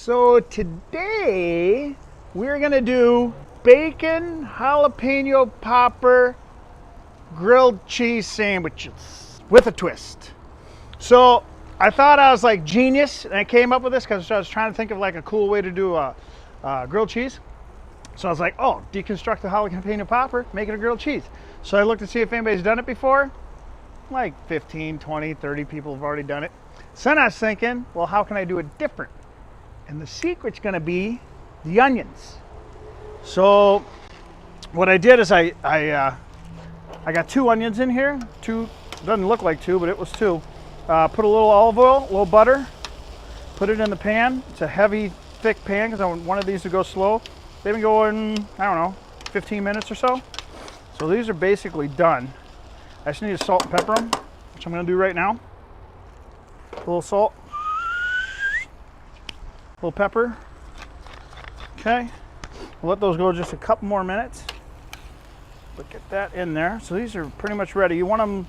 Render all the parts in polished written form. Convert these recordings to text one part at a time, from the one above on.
So today we're gonna do bacon jalapeno popper grilled cheese sandwiches with a twist. So I thought I was like genius and I came up with this because I was trying to think of like a cool way to do a grilled cheese. So I was like, oh, deconstruct the jalapeno popper, make it a grilled cheese. So I looked to see if anybody's done it before. Like 15, 20, 30 people have already done it. So then I was thinking, well, how can I do it different? And the secret's gonna be the onions. So what I did is I got 2 onions in here. 2, doesn't look like 2, but it was 2. Put a little olive oil, a little butter, put it in the pan. It's a heavy, thick pan because I want one of these to go slow. They've been going, I don't know, 15 minutes or so. So these are basically done. I just need to salt and pepper them, which I'm gonna do right now. A little salt, a little pepper. Okay, we'll let those go just a couple more minutes. But get that in there. So these are pretty much ready. You want them,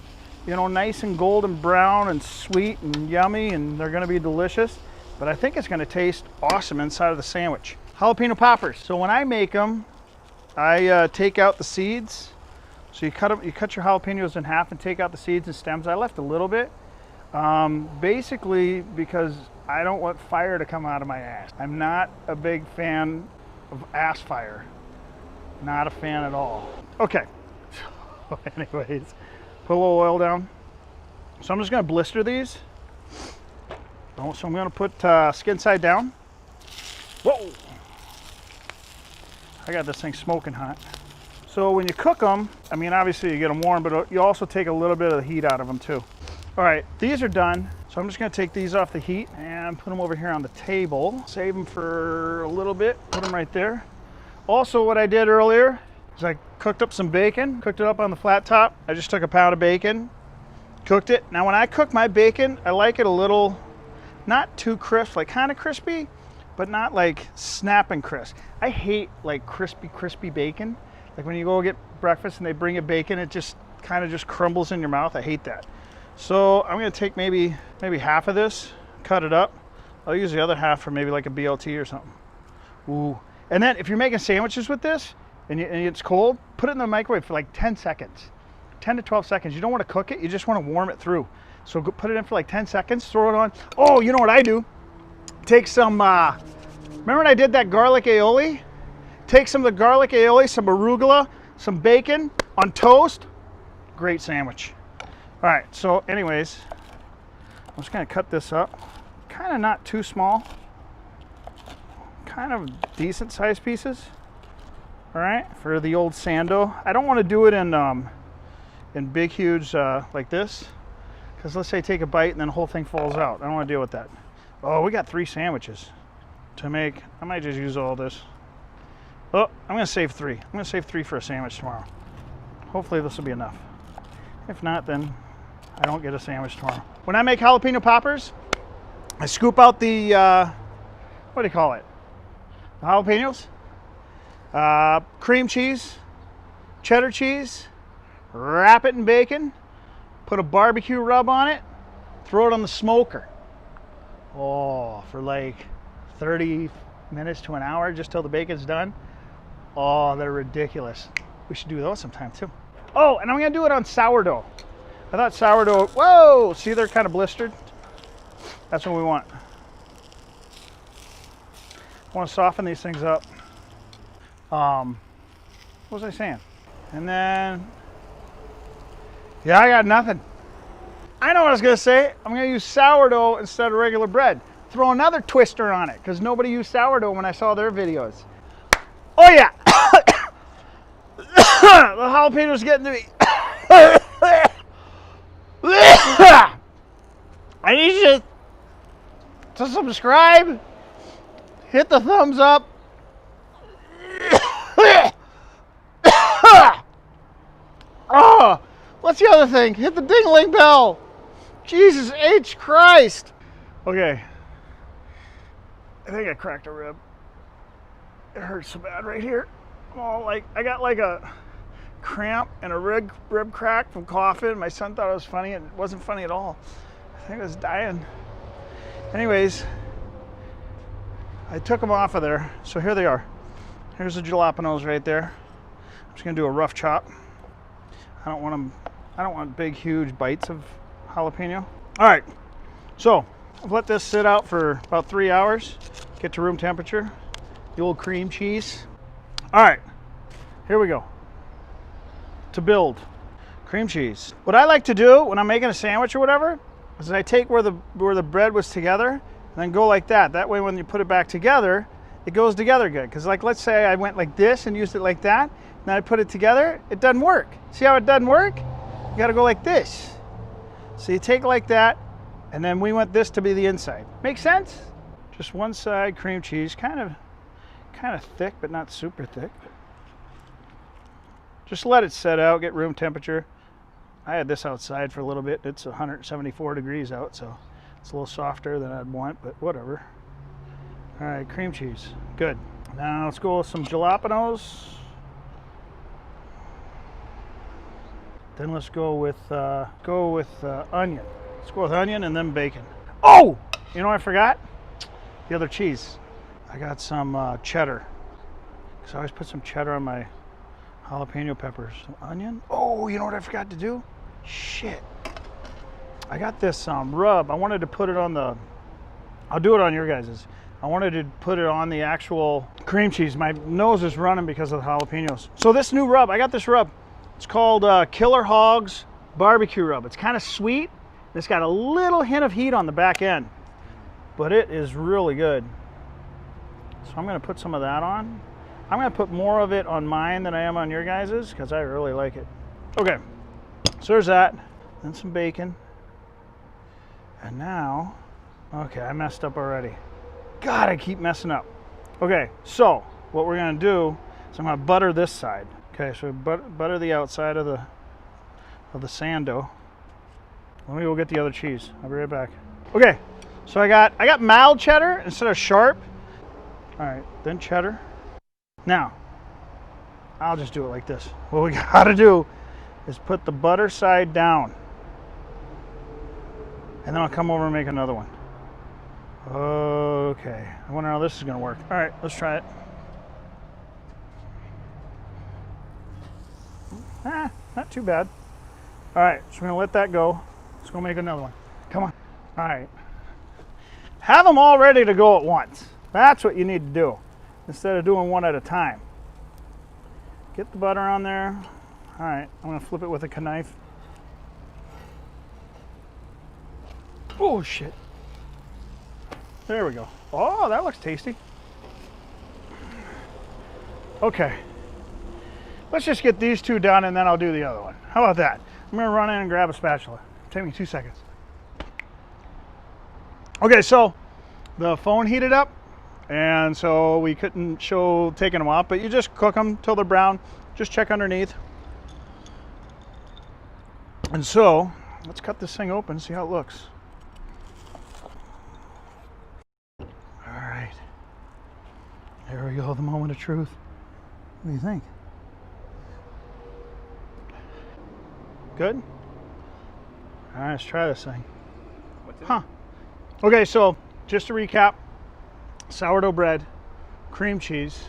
you know, nice and golden brown and sweet and yummy, and they're gonna be delicious. But I think it's gonna taste awesome inside of the sandwich. Jalapeno poppers. So when I make them, I take out the seeds. So you cut your jalapenos in half and take out the seeds and stems. I left a little bit, basically because I don't want fire to come out of my ass. I'm not a big fan of ass fire. Not a fan at all. Okay, so anyways, put a little oil down. So I'm just gonna blister these. Oh, so I'm gonna put skin side down. Whoa! I got this thing smoking hot. So when you cook them, I mean, obviously you get them warm, but you also take a little bit of the heat out of them too. All right, these are done. So I'm just gonna take these off the heat and put them over here on the table. Save them for a little bit, put them right there. Also, what I did earlier is I cooked up some bacon, cooked it up on the flat top. I just took a pound of bacon, cooked it. Now when I cook my bacon, I like it a little, not too crisp, like kind of crispy, but not like snapping crisp. I hate like crispy bacon. Like when you go get breakfast and they bring you bacon, it just kind of just crumbles in your mouth. I hate that. So I'm gonna take maybe half of this, cut it up. I'll use the other half for maybe like a BLT or something. Ooh. And then if you're making sandwiches with this and it's cold, put it in the microwave for like 10 seconds, 10 to 12 seconds. You don't want to cook it, you just want to warm it through. So put it in for like 10 seconds, throw it on. Oh, you know what I do? Take some, remember when I did that garlic aioli? Take some of the garlic aioli, some arugula, some bacon on toast. Great sandwich. All right, so anyways, I'm just gonna cut this up. Kind of not too small. Kind of decent sized pieces. All right, for the old sando. I don't want to do it in big, huge like this, because let's say take a bite and then the whole thing falls out. I don't want to deal with that. Oh, we got 3 sandwiches to make. I might just use all this. Oh, I'm gonna save 3. I'm gonna save 3 for a sandwich tomorrow. Hopefully this will be enough. If not, then I don't get a sandwich tomorrow. When I make jalapeno poppers, I scoop out the, what do you call it? The jalapenos, cream cheese, cheddar cheese, wrap it in bacon, put a barbecue rub on it, throw it on the smoker. Oh, for like 30 minutes to an hour, just till the bacon's done. Oh, they're ridiculous. We should do those sometime too. Oh, and I'm gonna do it on sourdough. I thought sourdough, whoa, see they're kind of blistered. That's what we want. I want to soften these things up. What was I saying? And then, yeah, I got nothing. I know what I was gonna say. I'm gonna use sourdough instead of regular bread. Throw another twister on it, because nobody used sourdough when I saw their videos. Oh yeah! The jalapeno's getting to me. I need you to subscribe, hit the thumbs up. Oh, what's the other thing? Hit the ding-a-ling bell. Jesus H. Christ. Okay. I think I cracked a rib. It hurts so bad right here. Oh, like I got like a cramp and a rib crack from coughing. My son thought it was funny. It wasn't funny at all. I think I was dying. Anyways, I took them off of there, so here they are. Here's the jalapenos right there. I'm just gonna do a rough chop. I don't want big, huge bites of jalapeno. All right, so I've let this sit out for about 3 hours, get to room temperature. The old cream cheese. All right, here we go. To build cream cheese. What I like to do when I'm making a sandwich or whatever is I take where the bread was together and then go like that. That way when you put it back together, it goes together good. Because like, let's say I went like this and used it like that, and then I put it together, it doesn't work. See how it doesn't work? You gotta go like this. So you take like that, and then we want this to be the inside. Make sense? Just one side cream cheese, kind of thick, but not super thick. Just let it set out, get room temperature. I had this outside for a little bit. It's 174 degrees out, so it's a little softer than I'd want, but whatever. All right, cream cheese, good. Now let's go with some jalapenos. Then let's go with onion. Let's go with onion and then bacon. Oh, you know what I forgot? The other cheese. I got some cheddar. Because I always put some cheddar on my jalapeno peppers. Some onion. Oh, you know what I forgot to do? Shit. I got this rub. I wanted to put it on the, I'll do it on your guys's. I wanted to put it on the actual cream cheese. My nose is running because of the jalapenos. So this new rub, I got this rub. It's called Killer Hogs Barbecue Rub. It's kind of sweet. It's got a little hint of heat on the back end, but it is really good. So I'm gonna put some of that on. I'm gonna put more of it on mine than I am on your guys's because I really like it. Okay, so there's that. Then some bacon. And now, okay, I messed up already. God, I keep messing up. Okay, so what we're gonna do is I'm gonna butter this side. Okay, so butter the outside of the sando. Let me go get the other cheese. I'll be right back. Okay, so I got mild cheddar instead of sharp. All right, then cheddar. Now, I'll just do it like this. What we gotta do is put the butter side down. And then I'll come over and make another one. Okay, I wonder how this is gonna work. All right, let's try it. Not too bad. All right, so we're gonna let that go. Let's go make another one. Come on. All right. Have them all ready to go at once. That's what you need to do instead of doing one at a time. Get the butter on there. All right, I'm gonna flip it with a knife. Oh, shit. There we go. Oh, that looks tasty. Okay. Let's just get these two done and then I'll do the other one. How about that? I'm gonna run in and grab a spatula. Take me 2 seconds. Okay, so the phone heated up and so we couldn't show taking them off, but you just cook them till they're brown. Just check underneath. And so, let's cut this thing open, see how it looks. All right. There we go, the moment of truth. What do you think? Good? All right, let's try this thing. Huh. Okay, so just to recap, sourdough bread, cream cheese,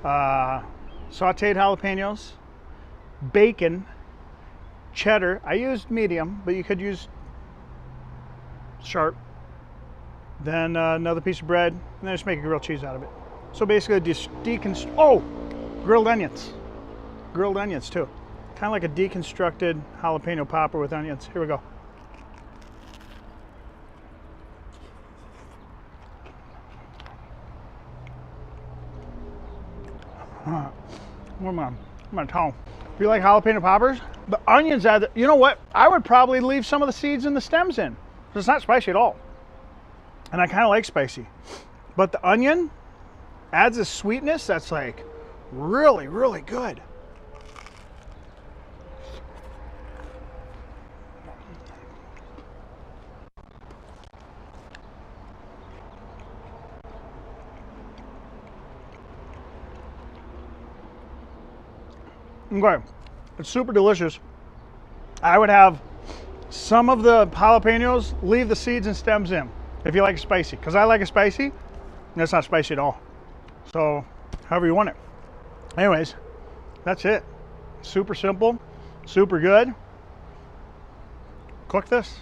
sauteed jalapenos, bacon, cheddar. I used medium, but you could use sharp. Then another piece of bread, and then just make a grilled cheese out of it. So basically just grilled onions. Grilled onions too. Kind of like a deconstructed jalapeno popper with onions. Here we go. Where am I tongue? If you like jalapeno poppers, the onions add, you know what? I would probably leave some of the seeds and the stems in. It's not spicy at all. And I kind of like spicy. But the onion adds a sweetness that's like really, really good. Okay, it's super delicious. I would have some of the jalapenos, leave the seeds and stems in if you like it spicy, because I like it spicy. That's not spicy at all. So however you want it. Anyways, that's it. Super simple, super good. Cook this.